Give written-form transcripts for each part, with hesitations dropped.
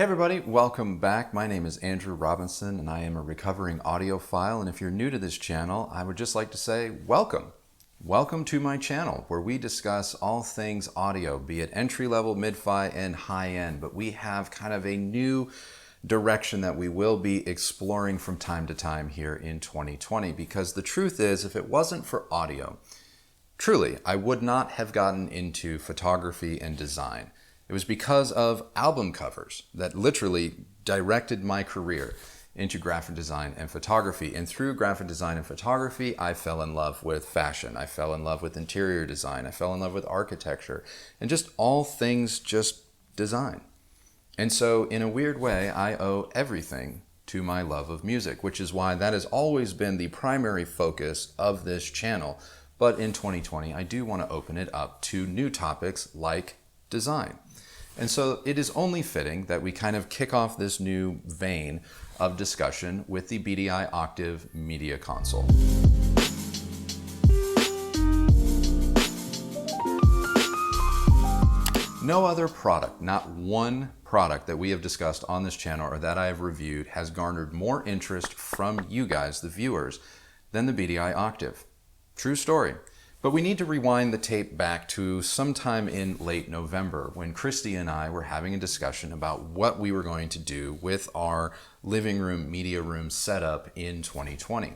Hey everybody, welcome back. My name is Andrew Robinson and I am a recovering audiophile, and if you're new to this channel, I would just like to say welcome. Welcome to my channel where we discuss all things audio, be it entry-level, mid-fi, and high-end, but we have kind of a new direction that we will be exploring from time to time here in 2020, because the truth is, if it wasn't for audio, truly, I would not have gotten into photography and design. It was because of album covers that literally directed my career into graphic design and photography. And through graphic design and photography, I fell in love with fashion. I fell in love with interior design. I fell in love with architecture and just all things just design. And so in a weird way, I owe everything to my love of music, which is why that has always been the primary focus of this channel. But in 2020, I do want to open it up to new topics like design. And so it is only fitting that we kind of kick off this new vein of discussion with the BDI Octave Media Console. No other product, not one product that we have discussed on this channel or that I have reviewed has garnered more interest from you guys, the viewers, than the BDI Octave. True story. But we need to rewind the tape back to sometime in late November when Christy and I were having a discussion about what we were going to do with our living room, media room setup in 2020.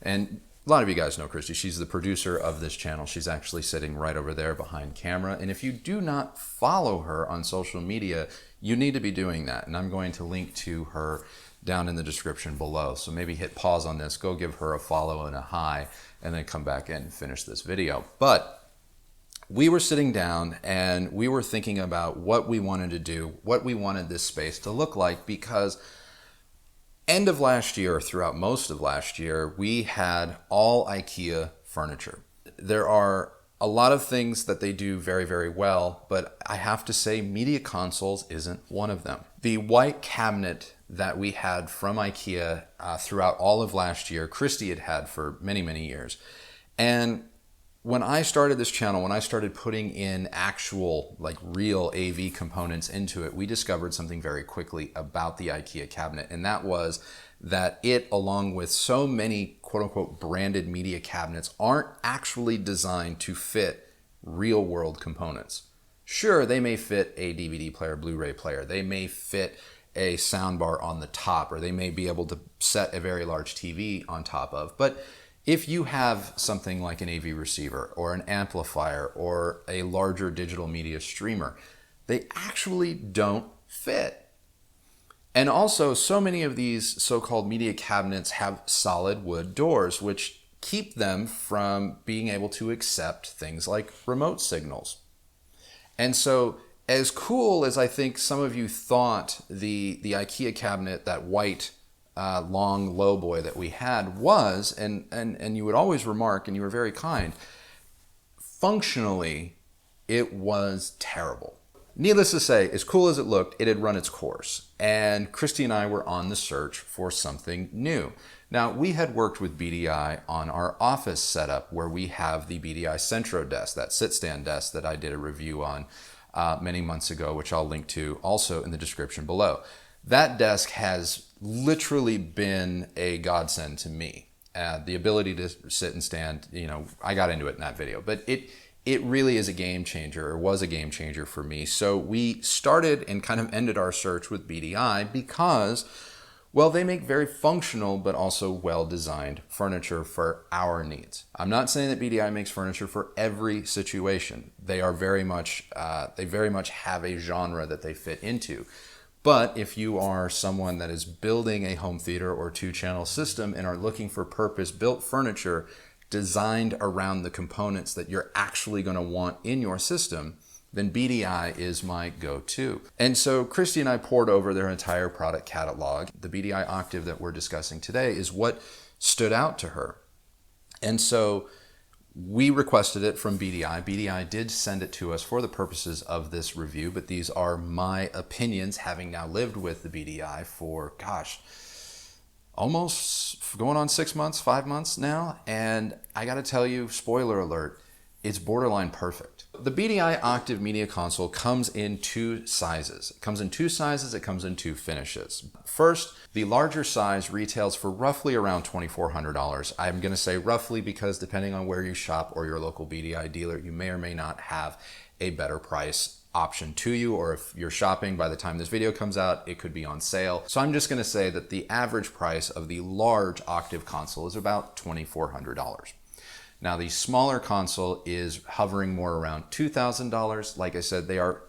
And a lot of you guys know Christy. She's the producer of this channel. She's actually sitting right over there behind camera. And if you do not follow her on social media, you need to be doing that. And I'm going to link to her down in the description below. So maybe hit pause on this, go give her a follow and a hi, and then come back and finish this video. But we were sitting down and we were thinking about what we wanted to do, what we wanted this space to look like, because end of last year, throughout most of last year, we had all IKEA furniture. There are a lot of things that they do very, very well, but I have to say media consoles isn't one of them. The white cabinet that we had from IKEA throughout all of last year, Christy had had for many, many years. And when I started this channel, when I started putting in actual, like real AV components into it, we discovered something very quickly about the IKEA cabinet. And that was that it, along with so many quote unquote branded media cabinets, aren't actually designed to fit real world components. Sure, they may fit a DVD player, Blu-ray player. They may fit a soundbar on the top, or they may be able to set a very large TV on top of. But if you have something like an AV receiver or an amplifier or a larger digital media streamer, they actually don't fit. And also, so many of these so-called media cabinets have solid wood doors, which keep them from being able to accept things like remote signals. And so, as cool as I think some of you thought the IKEA cabinet, that white long low boy that we had was, and you would always remark, and you were very kind, functionally it was terrible. Needless to say, as cool as it looked, it had run its course, and Christy and I were on the search for something new. Now, we had worked with BDI on our office setup where we have the BDI Centro desk, that sit-stand desk that I did a review on many months ago, which I'll link to also in the description below. That desk has literally been a godsend to me. The ability to sit and stand, I got into it in that video, but it really is a game changer, or was a game changer for me. So we started and kind of ended our search with BDI because, well, they make very functional but also well-designed furniture for our needs. I'm not saying that BDI makes furniture for every situation. They are very much have a genre that they fit into. But if you are someone that is building a home theater or two-channel system and are looking for purpose-built furniture designed around the components that you're actually going to want in your system, then BDI is my go-to. And so Christy and I poured over their entire product catalog. The BDI Octave that we're discussing today is what stood out to her. And so we requested it from BDI. BDI did send it to us for the purposes of this review, but these are my opinions, having now lived with the BDI for, gosh, almost going on 6 months, 5 months now. And I got to tell you, spoiler alert, it's borderline perfect. The BDI Octave Media Console comes in two sizes. It comes in two finishes. First, the larger size retails for roughly around $2,400. I'm going to say roughly because depending on where you shop or your local BDI dealer, you may or may not have a better price option to you, or if you're shopping by the time this video comes out, it could be on sale. So I'm just going to say that the average price of the large Octave console is about $2,400. Now the smaller console is hovering more around $2,000. Like I said, they are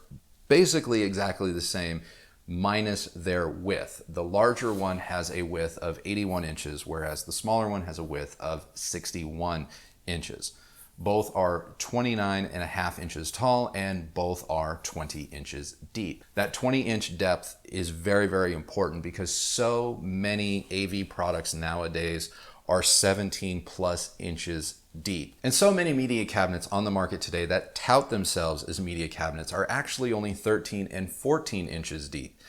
basically exactly the same minus their width. The larger one has a width of 81 inches, whereas the smaller one has a width of 61 inches. Both are 29.5 inches tall and both are 20 inches deep. That 20-inch depth is very, very important because so many AV products nowadays are 17 plus inches deep. And so many media cabinets on the market today that tout themselves as media cabinets are actually only 13 and 14 inches deep.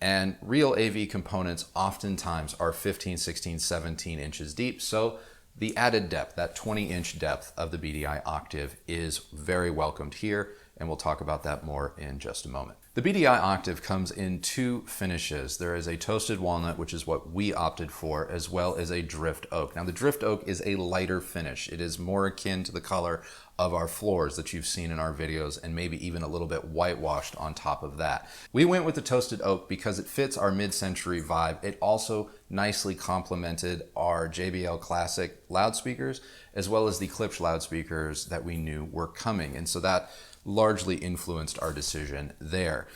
And real AV components oftentimes are 15, 16, 17 inches deep. So the added depth, that 20-inch depth of the BDI Octave is very welcomed here, and we'll talk about that more in just a moment. The BDI Octave comes in two finishes. There is a toasted walnut, which is what we opted for, as well as a drift oak. Now the drift oak is a lighter finish. It is more akin to the color of our floors that you've seen in our videos, and maybe even a little bit whitewashed on top of that. We went with the toasted oak because it fits our mid-century vibe. It also nicely complemented our JBL Classic loudspeakers, as well as the Klipsch loudspeakers that we knew were coming. And so that largely influenced our decision there.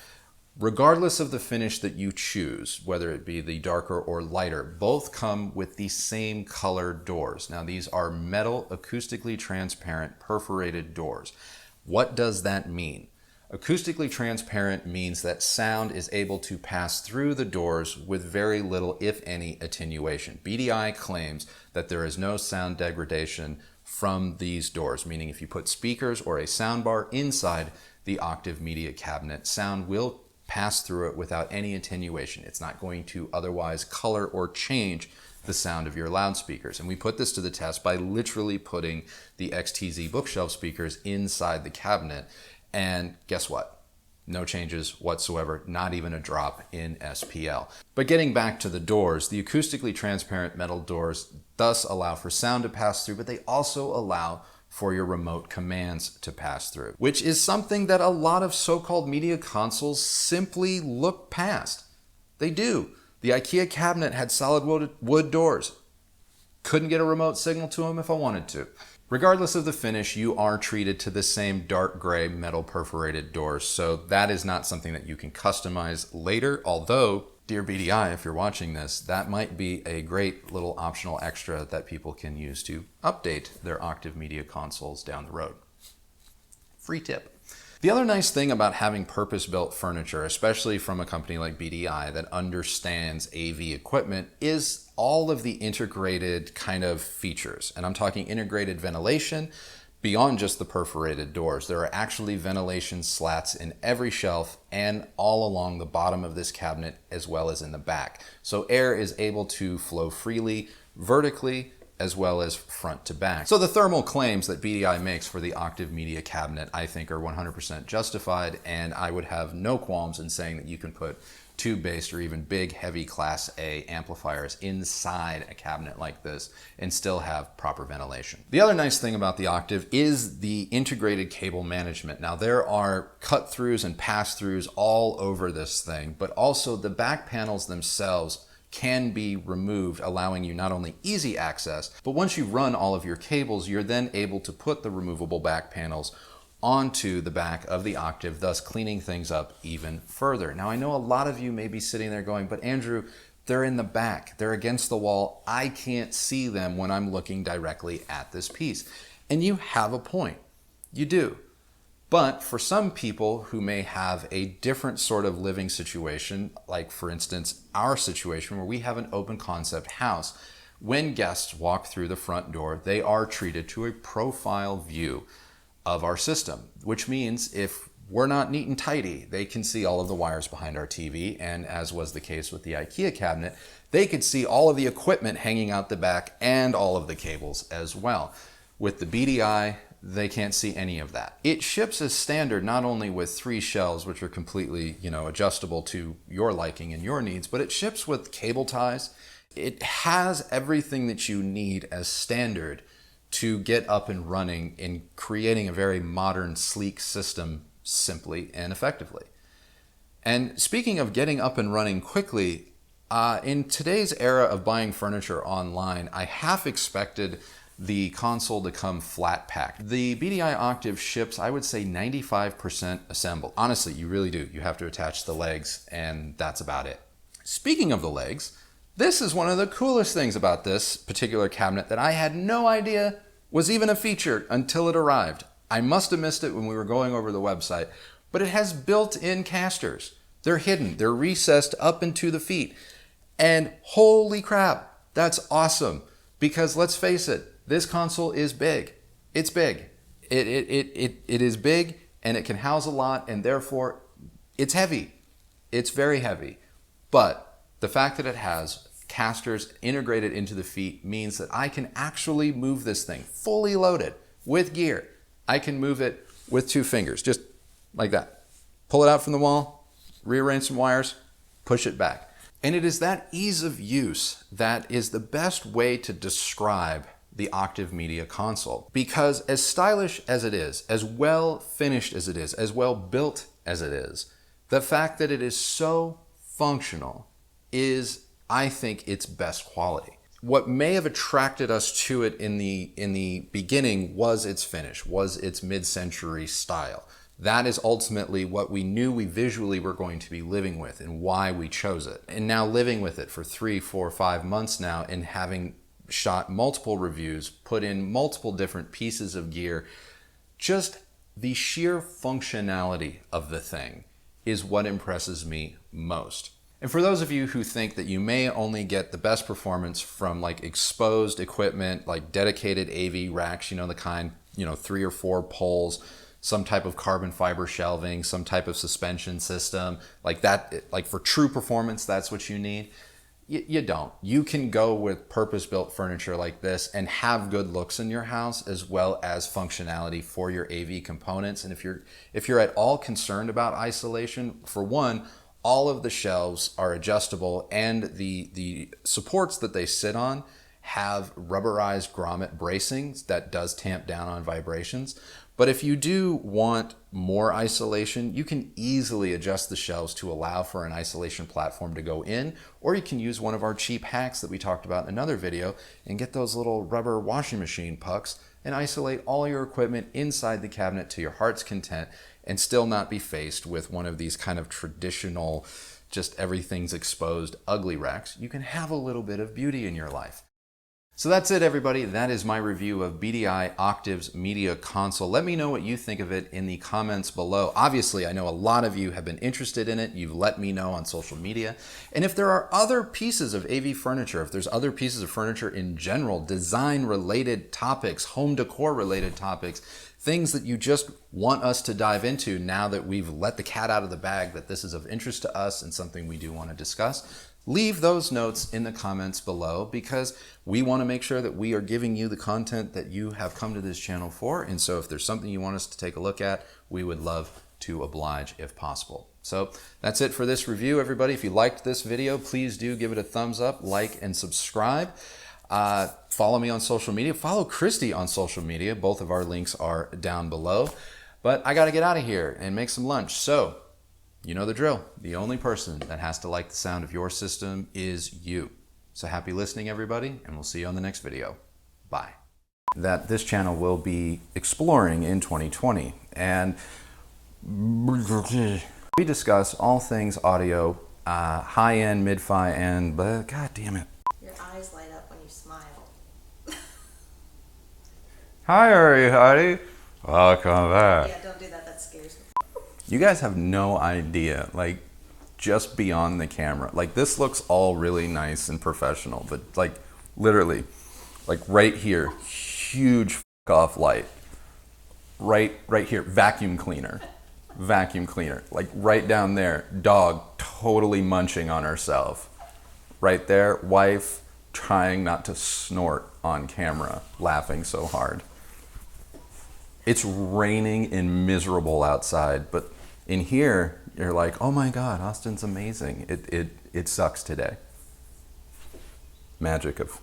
Regardless of the finish that you choose, whether it be the darker or lighter, both come with the same color doors. Now these are metal, acoustically transparent, perforated doors. What does that mean? Acoustically transparent means that sound is able to pass through the doors with very little, if any, attenuation. BDI claims that there is no sound degradation from these doors, meaning if you put speakers or a soundbar inside the Octave media cabinet, sound will pass through it without any attenuation. It's not going to otherwise color or change the sound of your loudspeakers. And we put this to the test by literally putting the XTZ bookshelf speakers inside the cabinet. And guess what? No changes whatsoever, not even a drop in SPL. But getting back to the doors, the acoustically transparent metal doors thus allow for sound to pass through, but they also allow for your remote commands to pass through, which is something that a lot of so-called media consoles simply look past. They do. The IKEA cabinet had solid wood doors. Couldn't get a remote signal to them if I wanted to. Regardless of the finish, you are treated to the same dark gray metal perforated doors, so that is not something that you can customize later, although, dear BDI, if you're watching this, that might be a great little optional extra that people can use to update their Octave media consoles down the road. Free tip. The other nice thing about having purpose-built furniture, especially from a company like BDI that understands AV equipment, is all of the integrated kind of features. And I'm talking integrated ventilation beyond just the perforated doors. There are actually ventilation slats in every shelf and all along the bottom of this cabinet as well as in the back. So air is able to flow freely, vertically, as well as front to back. So the thermal claims that BDI makes for the Octave media cabinet, I think, are 100% justified, and I would have no qualms in saying that you can put tube-based or even big, heavy Class A amplifiers inside a cabinet like this and still have proper ventilation. The other nice thing about the Octave is the integrated cable management. Now, there are cut-throughs and pass-throughs all over this thing, but also the back panels themselves can be removed, allowing you not only easy access, but once you run all of your cables, you're then able to put the removable back panels onto the back of the Octave, thus cleaning things up even further. Now, I know a lot of you may be sitting there going, but Andrew, they're in the back, they're against the wall, I can't see them when I'm looking directly at this piece. And you have a point, you do. But for some people who may have a different sort of living situation, like for instance, our situation where we have an open concept house, when guests walk through the front door, they are treated to a profile view of our system, which means if we're not neat and tidy, they can see all of the wires behind our TV, and as was the case with the IKEA cabinet, they could see all of the equipment hanging out the back and all of the cables as well. With the BDI they can't see any of that. It ships as standard, not only with 3 shelves, which are completely, adjustable to your liking and your needs, but it ships with cable ties. It has everything that you need as standard to get up and running in creating a very modern, sleek system simply and effectively. And speaking of getting up and running quickly, in today's era of buying furniture online, I half expected the console to come flat packed. The BDI Octave ships, I would say 95% assembled. Honestly, you really do. You have to attach the legs and that's about it. Speaking of the legs, this is one of the coolest things about this particular cabinet that I had no idea was even a feature until it arrived. I must have missed it when we were going over the website, but it has built-in casters. They're hidden, they're recessed up into the feet. And holy crap, that's awesome. Because let's face it, this console is big. It's big. It is big and it can house a lot and therefore it's heavy. It's very heavy. But the fact that it has casters integrated into the feet means that I can actually move this thing fully loaded with gear. I can move it with 2 fingers, just like that. Pull it out from the wall, rearrange some wires, push it back. And it is that ease of use that is the best way to describe the Octave Media Console. Because as stylish as it is, as well finished as it is, as well built as it is, the fact that it is so functional is, I think, its best quality. What may have attracted us to it in the beginning was its finish, was its mid-century style. That is ultimately what we knew we visually were going to be living with and why we chose it. And now living with it for 3, 4, 5 months now and having shot multiple reviews, put in multiple different pieces of gear, just the sheer functionality of the thing is what impresses me most. And for those of you who think that you may only get the best performance from like exposed equipment, like dedicated AV racks, the kind, 3 or 4 poles, some type of carbon fiber shelving, some type of suspension system, like that, like for true performance, that's what you need. You don't. You can go with purpose-built furniture like this and have good looks in your house as well as functionality for your AV components. And if you're at all concerned about isolation, for one, all of the shelves are adjustable and the supports that they sit on have rubberized grommet bracings that does tamp down on vibrations. But if you do want more isolation, you can easily adjust the shelves to allow for an isolation platform to go in, or you can use one of our cheap hacks that we talked about in another video and get those little rubber washing machine pucks and isolate all your equipment inside the cabinet to your heart's content and still not be faced with one of these kind of traditional, just everything's exposed, ugly racks. You can have a little bit of beauty in your life. So that's it, everybody. That is my review of BDI Octave's Media Console. Let me know what you think of it in the comments below. Obviously, I know a lot of you have been interested in it. You've let me know on social media. And if there are other pieces of AV furniture, if there's other pieces of furniture in general, design-related topics, home decor-related topics, things that you just want us to dive into now that we've let the cat out of the bag, that this is of interest to us and something we do want to discuss, leave those notes in the comments below because we want to make sure that we are giving you the content that you have come to this channel for. And so if there's something you want us to take a look at, we would love to oblige if possible. So that's it for this review, everybody. If you liked this video, please do give it a thumbs up, like, and subscribe. Follow me on social media. Follow Christy on social media. Both of our links are down below. But I got to get out of here and make some lunch. So you know the drill. The only person that has to like the sound of your system is you. So happy listening, everybody, and we'll see you on the next video. Bye. That this channel will be exploring in 2020. And we discuss all things audio, high-end, mid-fi, and God damn it. Your eyes light up when you smile. Hi, everybody. Welcome back. Yeah, don't do that. That scares me. You guys have no idea, like, just beyond the camera. Like, this looks all really nice and professional, but, like, literally, like, right here, huge off light. Right here, vacuum cleaner. Vacuum cleaner. Like, right down there, dog totally munching on herself. Right there, wife trying not to snort on camera, laughing so hard. It's raining and miserable outside, but in here, you're like, oh my God, Austin's amazing. It sucks today. Magic of,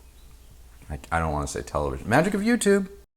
I don't want to say television, magic of YouTube.